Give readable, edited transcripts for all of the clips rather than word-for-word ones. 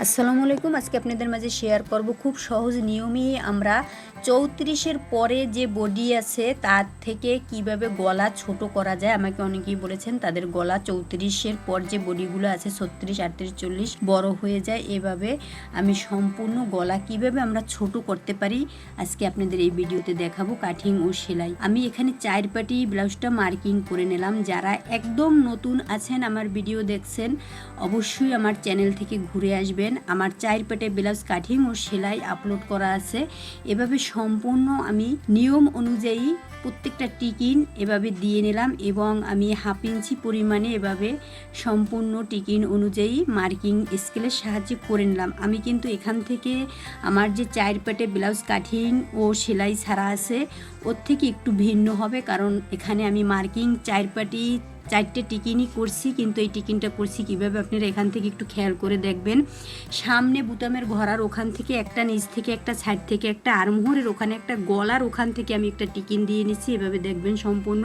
আসসালামু আলাইকুম। আজকে আপনাদের মাঝে শেয়ার করব খুব সহজ নিয়মে আমরা 34-এর পরে যে বডি আছে তার থেকে কিভাবে গলা ছোট করা যায়। আমাকে অনেকেই বলেছেন তাদের গলা 34-এর পর যে বডিগুলো আছে 36, 38, 40 বড় হয়ে যায়। এভাবে আমি সম্পূর্ণ গলা কিভাবে আমরা ছোট করতে পারি আজকে আপনাদের এই ভিডিওতে দেখাবো কাটিং ও সেলাই। আমি এখানে 4 পাটি ব্লাউজটা মার্কিং করে নিলাম। যারা একদম নতুন আছেন আমার ভিডিও দেখছেন অবশ্যই আমার চ্যানেল থেকে ঘুরে আসবেন। আমার 4 পাটে ব্লাউজ কাটিং ও সেলাই আপলোড করা আছে। এভাবে সম্পূর্ণ আমি নিয়ম অনুযায়ী প্রত্যেকটা টিকিন এভাবে দিয়ে নিলাম এবং আমি 1/2 ইঞ্চি পরিমাণে এভাবে সম্পূর্ণ টিকিন অনুযায়ী মার্কিং স্কেলের সাহায্যে করে নিলাম। আমি কিন্তু এখান থেকে আমার যে 4 পাটে ব্লাউজ কাটিং ও সেলাই ছাড়া আছে ওর থেকে একটু ভিন্ন হবে, কারণ এখানে আমি মার্কিং 4 পাটি 4টে টিকিনই করছি, কিন্তু এই টিকিনটা করছি কিভাবে আপনারা এখান থেকে একটু খেয়াল করে দেখবেন। সামনে বুতামের ঘরার ওখান থেকে একটা, নিচ থেকে একটা, সাইড থেকে একটা, আর্মহোলের ওখানে একটা, গলার ওখান থেকে আমি একটা টিকিন দিয়ে নিচ্ছি। এভাবে দেখবেন সম্পূর্ণ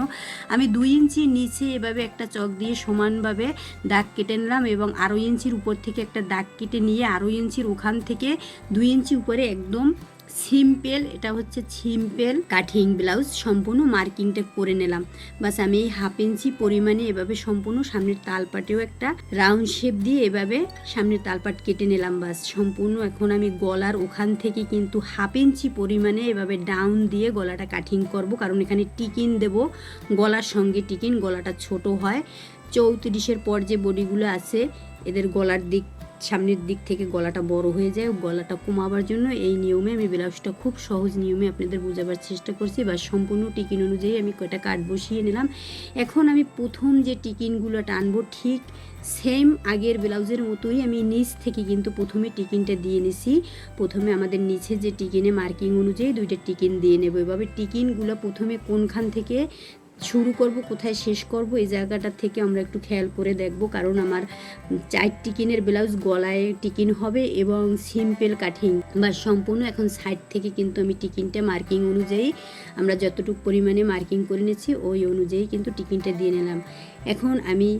আমি 2 ইঞ্চি নিচে এভাবে একটা চক দিয়ে সমানভাবে দাগ কেটে নিলাম এবং 2.5 ইঞ্চির উপর থেকে একটা দাগ কেটে নিয়ে 2.5 ইঞ্চির ওখান থেকে 2 ইঞ্চি উপরে একদম সিম্পল, এটা হচ্ছে সিম্পল কাটিং ব্লাউজ সম্পূর্ণ মার্কিংটা করে নিলাম। বাস আমি এই 1/2 ইঞ্চি পরিমাণে এভাবে সম্পূর্ণ সামনের তালপাটেও একটা রাউন্ড শেপ দিয়ে এভাবে সামনের তালপাট কেটে নিলাম। বাস সম্পূর্ণ এখন আমি গলার ওখান থেকে কিন্তু 1/2 ইঞ্চি পরিমাণে এভাবে ডাউন দিয়ে গলাটা কাটিং করব, কারণ এখানে টিকিন দেব, গলার সঙ্গে টিকিন, গলাটা ছোট হয়। 34-এর পর যে বডিগুলো আছে এদের গলার দিক সামনের দিক থেকে গলাটা বড় হয়ে যায়, গলাটা কমাবার জন্য এই নিয়মে আমি ব্লাউজটা খুব সহজ নিয়মে আপনাদের বোঝাবার চেষ্টা করছি। বা সম্পূর্ণ টিকিন অনুযায়ী আমি কয়টা কাট বসিয়ে নিলাম। এখন আমি প্রথম যে টিকিনগুলো টানবো ঠিক সেম আগের ব্লাউজের মতোই আমি নিচ থেকে কিন্তু প্রথমে টিকিনটা দিয়ে নিছি। প্রথমে আমাদের নিচে যে টিকিনে মার্কিং অনুযায়ী 2টা টিকিন দিয়ে নেব। এভাবে টিকিনগুলো প্রথমে কোনখান থেকে শুরু করব, কোথায় শেষ করব, এই জায়গাটা থেকে আমরা একটু খেয়াল করে দেখব, কারণ আমার 4 টিকিনের ব্লাউজ গলায় টিকিন হবে এবং সিম্পল কাটিং বা সম্পূর্ণ এখন সাইড থেকে কিন্তু আমি টিকিনটা মার্কিং অনুযায়ী আমরা যতটুকু পরিমাণে মার্কিং করে নিয়েছি ওই অনুযায়ী কিন্তু টিকিনটা দিয়ে নিলাম। এখন আমি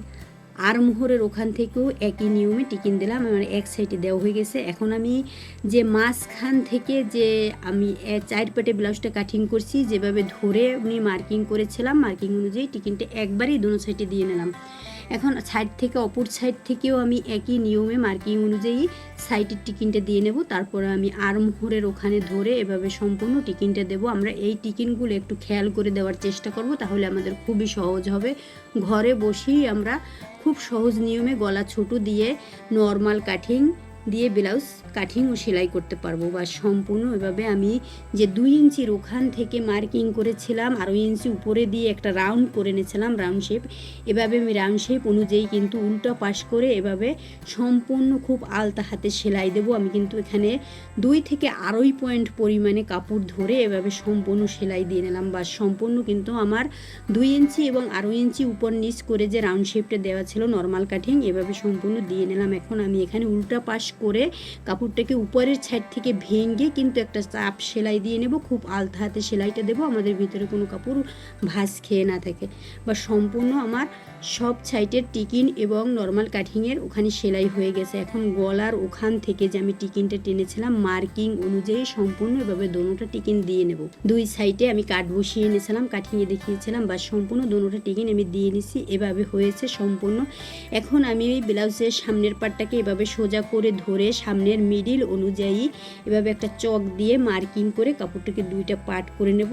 আর্মহোলের ওখান থেকেও একই নিয়মে টিকিন দিলাম, আমার এক সাইডে দেওয়া হয়ে গেছে। এখন আমি যে মাঝখান থেকে যে আমি 4 পাটে ব্লাউজটা কাটিং করছি যেভাবে ধরে আমি মার্কিং করেছিলাম মার্কিং অনুযায়ী টিকিনটা একবারেই দোনো সাইডে দিয়ে নিলাম। এখন সাইড থেকে অপর সাইড থেকেও আমি একই নিয়মে মার্কিং অনুযায়ী সাইডের টিকিনটা দিয়ে নেব। তারপরে আমি আর্মহোলের ওখানে ধরে এভাবে সম্পূর্ণ টিকিনটা দেব। আমরা এই টিকিনগুলো একটু খেয়াল করে দেওয়ার চেষ্টা করব, তাহলে আমাদের খুবই সহজ হবে। ঘরে বসেই আমরা খুব সহজ নিয়মে গলা ছোট দিয়ে নর্মাল কাটিং দিয়ে ব্লাউজ কাটিং ও সেলাই করতে পারবো। বা সম্পূর্ণ এভাবে আমি যে 2 ইঞ্চির ওখান থেকে মার্কিং করেছিলাম 2.5 ইঞ্চি উপরে দিয়ে একটা রাউন্ড করে নিয়েছিলাম রাউন্ড শেপ, এভাবে আমি রাউন্ড শেপ অনুযায়ী কিন্তু উল্টা পাশ করে এভাবে সম্পূর্ণ খুব আলতা হাতে সেলাই দেব। আমি কিন্তু এখানে 2 থেকে 2.5 পয়েন্ট পরিমাণে কাপড় ধরে এভাবে সম্পূর্ণ সেলাই দিয়ে নিলাম। বা সম্পূর্ণ কিন্তু আমার 2 ইঞ্চি এবং 2.5 ইঞ্চি উপর নিচ করে যে রাউন্ড শেপটা দেওয়া ছিল নর্মাল কাটিং এভাবে সম্পূর্ণ দিয়ে নিলাম। এখন আমি এখানে উল্টা পাশ করে কাপড়টাকে উপরের সাইড থেকে ভেঙে কিন্তু একটা চাপ সেলাই দিয়ে নেব। খুব আলতা হাতে সেলাইটা দেব, আমাদের ভিতরে কোনো কাপড় ভাঁজ খেয়ে না থাকে। বা সম্পূর্ণ আমার সব সাইডের টিকিন এবং নর্মাল কাটিংয়ের ওখানে সেলাই হয়ে গেছে। এখন গলার ওখান থেকে যে আমি টিকিনটা টেনেছিলাম মার্কিং অনুযায়ী সম্পূর্ণ এভাবে দোনোটা টিকিন দিয়ে নেব। 2 সাইডে আমি কাট বসিয়ে নিয়েছিলাম, কাটিংয়ে দেখিয়েছিলাম। বা সম্পূর্ণ দোনোটা টিকিন আমি দিয়ে নিছি, এভাবে হয়েছে সম্পূর্ণ। এখন আমি এই ব্লাউজের সামনের পাটটাকে এভাবে সোজা করে ধরে সামনের মিডিল অনুযায়ী এভাবে একটা চক দিয়ে মার্কিং করে কাপড়টাকে 2টা পার্ট করে নেব।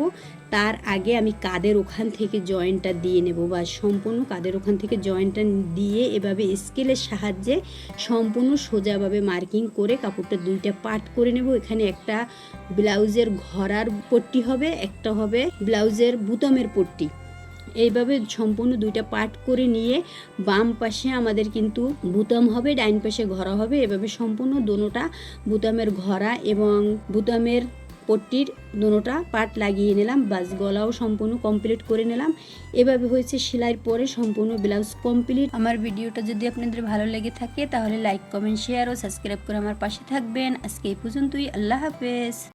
তার আগে আমি কাঁধের ওখান থেকে জয়েন্টটা দিয়ে নেব। বা সম্পূর্ণ কাঁধের ওখান থেকে জয়েন্টটা দিয়ে এভাবে স্কেলের সাহায্যে সম্পূর্ণ সোজাভাবে মার্কিং করে কাপড়টা 2টা পার্ট করে নেব। এখানে একটা ব্লাউজের ঘরার পট্টি হবে, একটা হবে ব্লাউজের বুতামের পট্টি। এইভাবে সম্পূর্ণ 2টা পার্ট করে নিয়ে বাম পাশে আমাদের কিন্তু বুতাম হবে, ডাইন পাশে ঘরা হবে। এভাবে সম্পূর্ণ দোনোটা বুতামের ঘরা এবং বুতামের পট্টির দোনোটা পার্ট লাগিয়ে নিলাম। বাস গলাও সম্পূর্ণ কমপ্লিট করে নিলাম। এভাবে হয়েছে সেলাইয়ের পরে সম্পূর্ণ ব্লাউজ কমপ্লিট। আমার ভিডিওটা যদি আপনাদের ভালো লেগে থাকে তাহলে লাইক, কমেন্ট, শেয়ার ও সাবস্ক্রাইব করে আমার পাশে থাকবেন। আজকে এই পর্যন্তই। আল্লাহ হাফেজ।